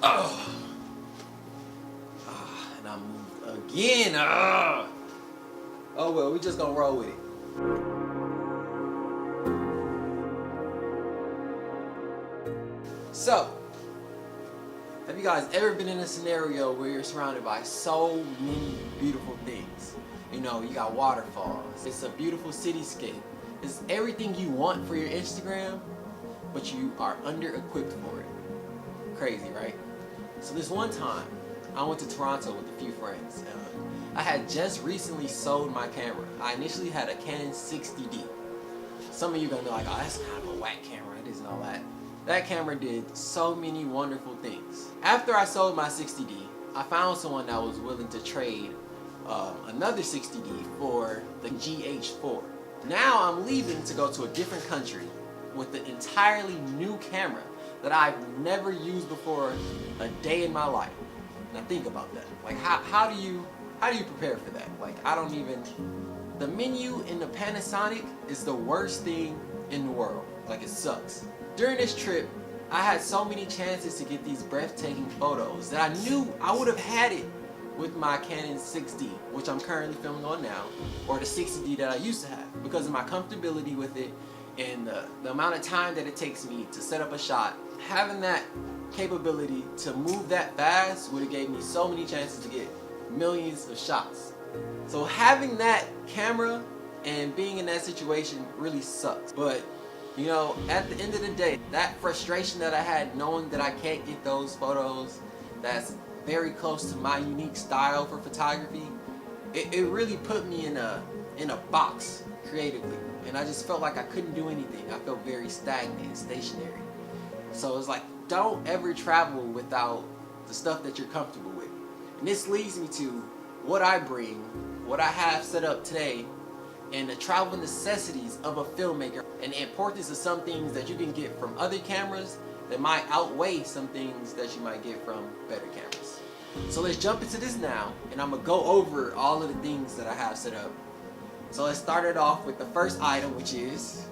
Oh. And I moved again. Oh well, we just gonna roll with it. So, have you guys ever been in a scenario where you're surrounded by so many beautiful things? You know, you got waterfalls, it's a beautiful cityscape, it's everything you want for your Instagram, but you are under-equipped for it. Crazy, right? So this one time, I went to Toronto with a few friends. I had just recently sold my camera. I initially had a Canon 60D. Some of you are gonna be like, oh, that's kind of a whack camera, it isn't all that. That camera did so many wonderful things. After I sold my 60D, I found someone that was willing to trade another 60D for the GH4. Now I'm leaving to go to a different country with an entirely new camera that I've never used before a day in my life. Now think about that. Like how do you prepare for that? Like the menu in the Panasonic is the worst thing in the world. Like it sucks. During this trip, I had so many chances to get these breathtaking photos that I knew I would have had it with my Canon 6D, which I'm currently filming on now, or the 60D that I used to have, because of my comfortability with it and the amount of time that it takes me to set up a shot. Having that capability to move that fast would have gave me so many chances to get millions of shots. So having that camera and being in that situation really sucks. But you know, at the end of the day, that frustration that I had knowing that I can't get those photos that's very close to my unique style for photography, it really put me in a box creatively. And I just felt like I couldn't do anything. I felt very stagnant and stationary. So it's like, don't ever travel without the stuff that you're comfortable with. And this leads me to what I bring, what I have set up today, and the travel necessities of a filmmaker, and the importance of some things that you can get from other cameras that might outweigh some things that you might get from better cameras. So let's jump into this now, and I'm gonna go over all of the things that I have set up. So let's start it off with the first item, which is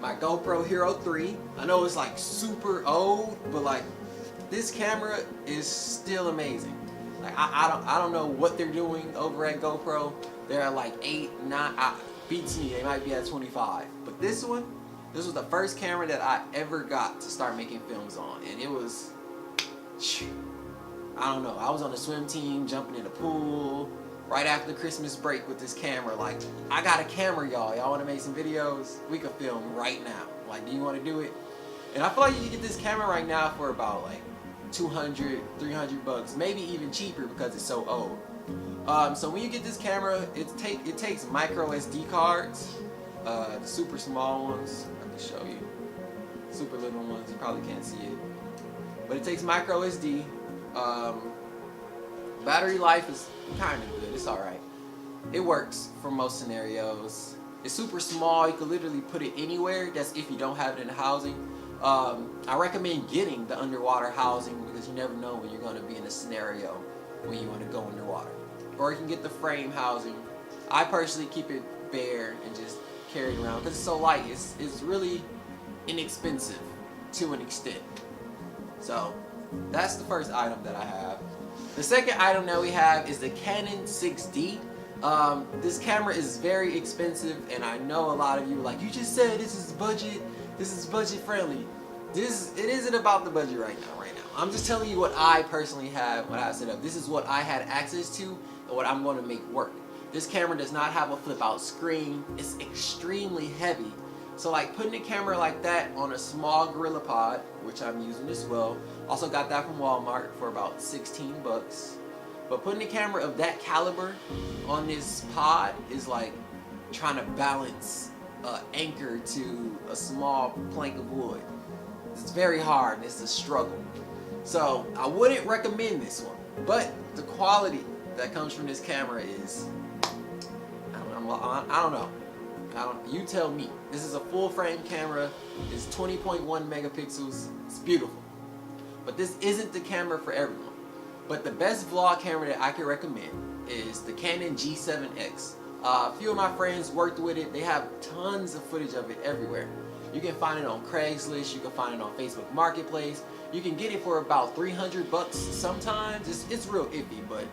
my GoPro Hero 3. I know it's like super old, but like this camera is still amazing. Like I don't know what they're doing over at GoPro. They're at like 8, 9, beats me, they might be at 25. But this was the first camera that I ever got to start making films on. And it was, I don't know, I was on the swim team, jumping in the pool, right after the Christmas break with this camera. Like, I got a camera, y'all. Y'all wanna make some videos? We could film right now. Like, do you wanna do it? And I feel like you can get this camera right now for about like 200, 300 bucks, maybe even cheaper because it's so old. So when you get this camera, it takes micro SD cards, the super small ones. I can show you. Super little ones, you probably can't see it. But it takes micro SD. Battery life is kind of good. It's alright. It works for most scenarios. It's super small. You can literally put it anywhere. That's if you don't have it in the housing. I recommend getting the underwater housing because you never know when you're going to be in a scenario when you want to go underwater. Or you can get the frame housing. I personally keep it bare and just carry it around because it's so light. It's really inexpensive to an extent. So that's the first item that I have. The second item that we have is the Canon 6D. This camera is very expensive, and I know a lot of you are like, you just said this is budget friendly. It isn't about the budget right now. I'm just telling you what I personally have, what I set up. This is what I had access to and what I'm going to make work. This camera does not have a flip out screen. It's extremely heavy. So like putting a camera like that on a small Gorilla Pod, which I'm using as well. Also got that from Walmart for about 16 bucks. But putting a camera of that caliber on this pod is like trying to balance an anchor to a small plank of wood. It's very hard and it's a struggle. So I wouldn't recommend this one, but the quality that comes from this camera is, I don't know. You tell me. This is a full frame camera. It's 20.1 megapixels. It's beautiful. But this isn't the camera for everyone. But the best vlog camera that I can recommend is the Canon G7X. A few of my friends worked with it. They have tons of footage of it everywhere. You can find it on Craigslist. You can find it on Facebook Marketplace. You can get it for about 300 bucks sometimes. It's real iffy, but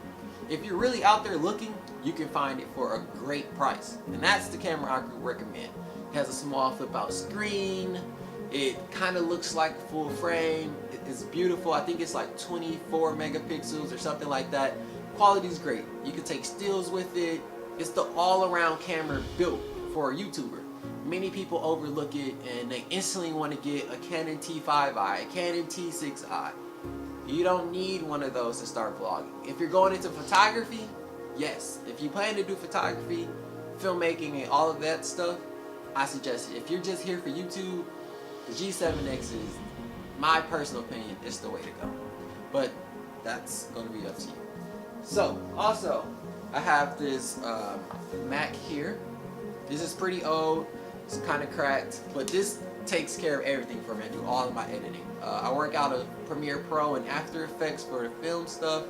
if you're really out there looking, you can find it for a great price. And that's the camera I could recommend. It has a small flip out screen. It kind of looks like full frame. It's beautiful. I think it's like 24 megapixels or something like that. Quality's great. You can take stills with it. It's the all-around camera built for a YouTuber. Many people overlook it and they instantly want to get a Canon T5i, a Canon T6i. You don't need one of those to start vlogging. If you're going into photography, yes. If you plan to do photography, filmmaking, and all of that stuff, I suggest it. If you're just here for YouTube, the G7X is, my personal opinion, is the way to go. But that's going to be up to you. So, also, I have this Mac here. This is pretty old. It's kind of cracked, but this takes care of everything for me. I do all of my editing. I work out of Premiere Pro and After Effects for the film stuff.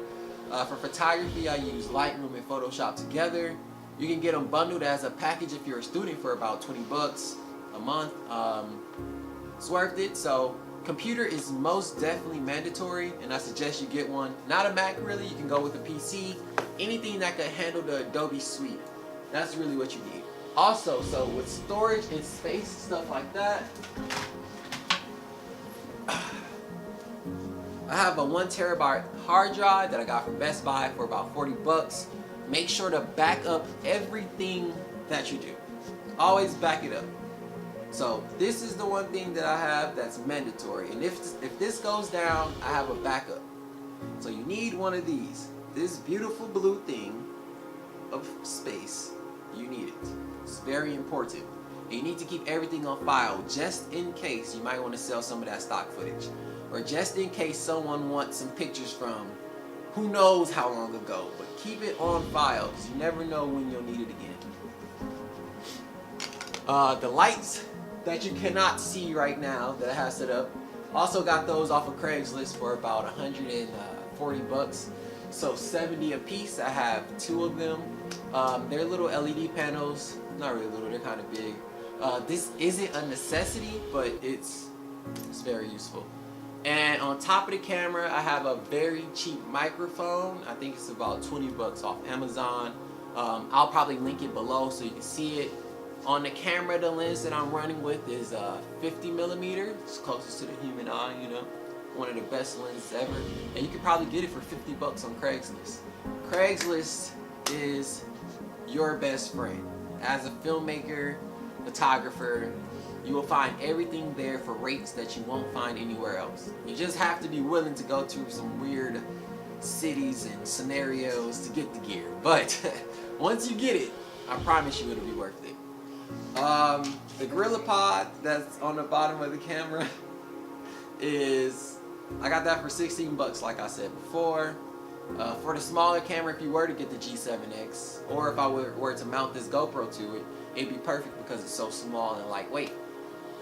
For photography, I use Lightroom and Photoshop together. You can get them bundled as a package if you're a student for about 20 bucks a month. It's worth it. So computer is most definitely mandatory, and I suggest you get one. Not a Mac really, you can go with a PC. Anything that could handle the Adobe suite. That's really what you need. Also, so with storage and space, stuff like that, I have a 1 terabyte hard drive that I got from Best Buy for about 40 bucks. Make sure to back up everything that you do. Always back it up. So this is the one thing that I have that's mandatory. And if this goes down, I have a backup. So you need one of these. This beautiful blue thing of space, you need it. It's very important. And you need to keep everything on file just in case you might want to sell some of that stock footage. Or just in case someone wants some pictures from who knows how long ago. But keep it on file because you never know when you'll need it again. The lights that you cannot see right now that I have set up, also got those off of Craigslist for about 140 bucks. So 70 a piece. I have 2 of them. They're little LED panels. Not really little, they're kind of big. This isn't a necessity, but it's very useful. And on top of the camera, I have a very cheap microphone. I think it's about 20 bucks off Amazon. I'll probably link it below so you can see it. On the camera, the lens that I'm running with is 50mm. It's closest to the human eye, you know. One of the best lenses ever. And you can probably get it for 50 bucks on Craigslist. Craigslist is your best friend. As a filmmaker, photographer, you will find everything there for rates that you won't find anywhere else. You just have to be willing to go to some weird cities and scenarios to get the gear. But once you get it, I promise you it'll be worth it. The GorillaPod that's on the bottom of the camera is, I got that for 16 bucks like I said before. For the smaller camera, if you were to get the G7X, or if I were to mount this GoPro to it, it'd be perfect because it's so small and lightweight.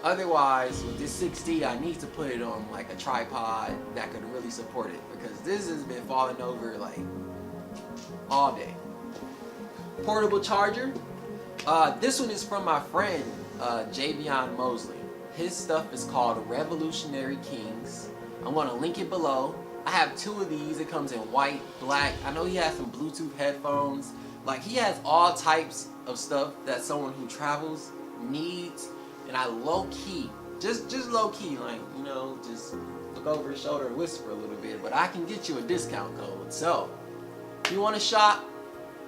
Otherwise, with this 6D, I need to put it on like a tripod that could really support it because this has been falling over like all day. Portable charger. This one is from my friend Javion Mosley. His stuff is called Revolutionary Kings. I'm going to link it below. I have 2 of these. It comes in white, black. I know he has some Bluetooth headphones. Like, he has all types of stuff that someone who travels needs. And I low-key, just low-key, like, you know, just look over his shoulder and whisper a little bit. But I can get you a discount code. So, if you want to shop,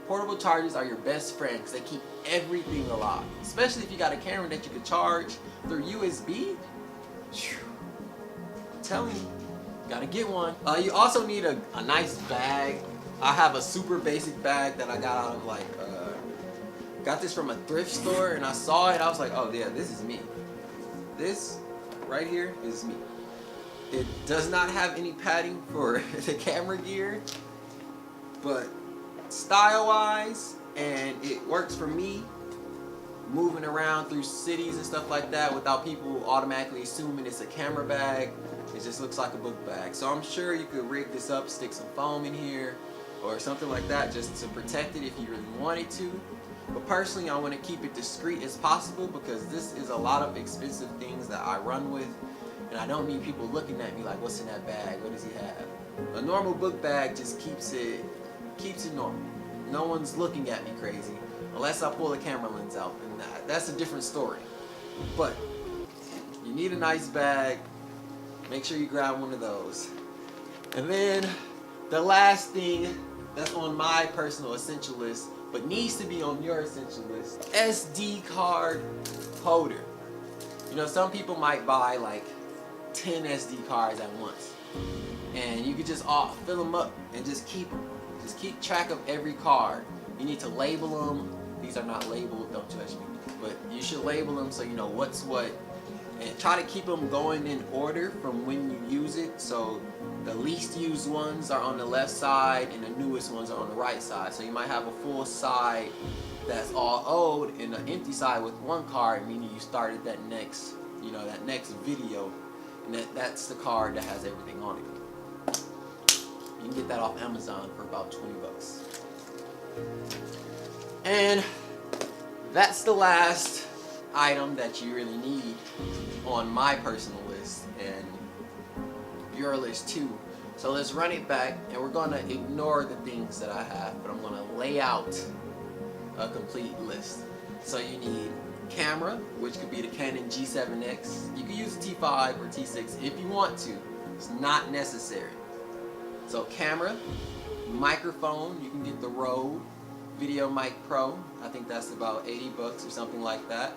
portable chargers are your best friend because they keep everything alive. Especially if you got a camera that you can charge through USB. I'm telling you. Gotta get one. You also need a nice bag. I have a super basic bag that I got out of like, got this from a thrift store and I saw it. I was like, oh yeah, this is me. This right here is me. It does not have any padding for the camera gear, but style wise, and it works for me moving around through cities and stuff like that without people automatically assuming it's a camera bag. It just looks like a book bag. So I'm sure you could rig this up, stick some foam in here or something like that just to protect it if you really wanted to. But personally, I want to keep it discreet as possible because this is a lot of expensive things that I run with. And I don't need people looking at me like, what's in that bag? What does he have? A normal book bag just keeps it normal. No one's looking at me crazy unless I pull a camera lens out, and that's a different story. But you need a nice bag. Make sure you grab one of those. And then the last thing that's on my personal essential list, but needs to be on your essential list, SD card holder. You know, some people might buy like 10 SD cards at once, and you could just fill them up and just keep them. Just keep track of every card. You need to label them. These are not labeled, don't judge me, but you should label them so you know what's what, and try to keep them going in order from when you use it. So the least used ones are on the left side and the newest ones are on the right side. So you might have a full side that's all old and an empty side with one card, meaning you started that next, that next video, and that's the card that has everything on it. You can get that off Amazon for about 20 bucks. And that's the last item that you really need on my personal list, and your list too. So let's run it back, and we're gonna ignore the things that I have, but I'm gonna lay out a complete list. So you need camera, which could be the Canon G7X. You can use a T5 or T6 if you want to. It's not necessary. So camera, microphone, you can get the Rode Video Mic Pro. I think that's about 80 bucks or something like that.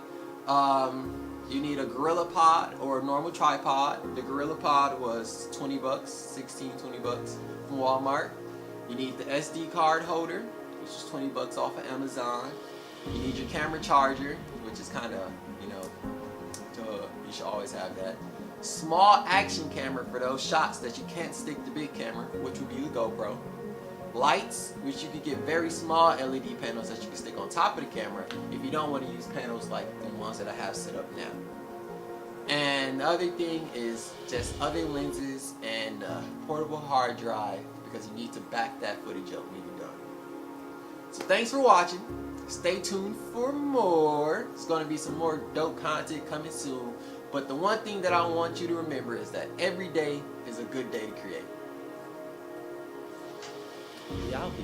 You need a Gorilla Pod or a normal tripod. The Gorilla Pod was 20 bucks, 16, 20 bucks from Walmart. You need the SD card holder, which is 20 bucks off of Amazon. You need your camera charger, which is kind of, you should always have that. Small action camera for those shots that you can't stick the big camera, which would be the GoPro. Lights, which you could get very small LED panels that you can stick on top of the camera if you don't want to use panels like the ones that I have set up now. And the other thing is just other lenses and a portable hard drive, because you need to back that footage up when you're done. So thanks for watching. Stay tuned for more. It's going to be some more dope content coming soon. But the one thing that I want you to remember is that every day is a good day to create. We out here.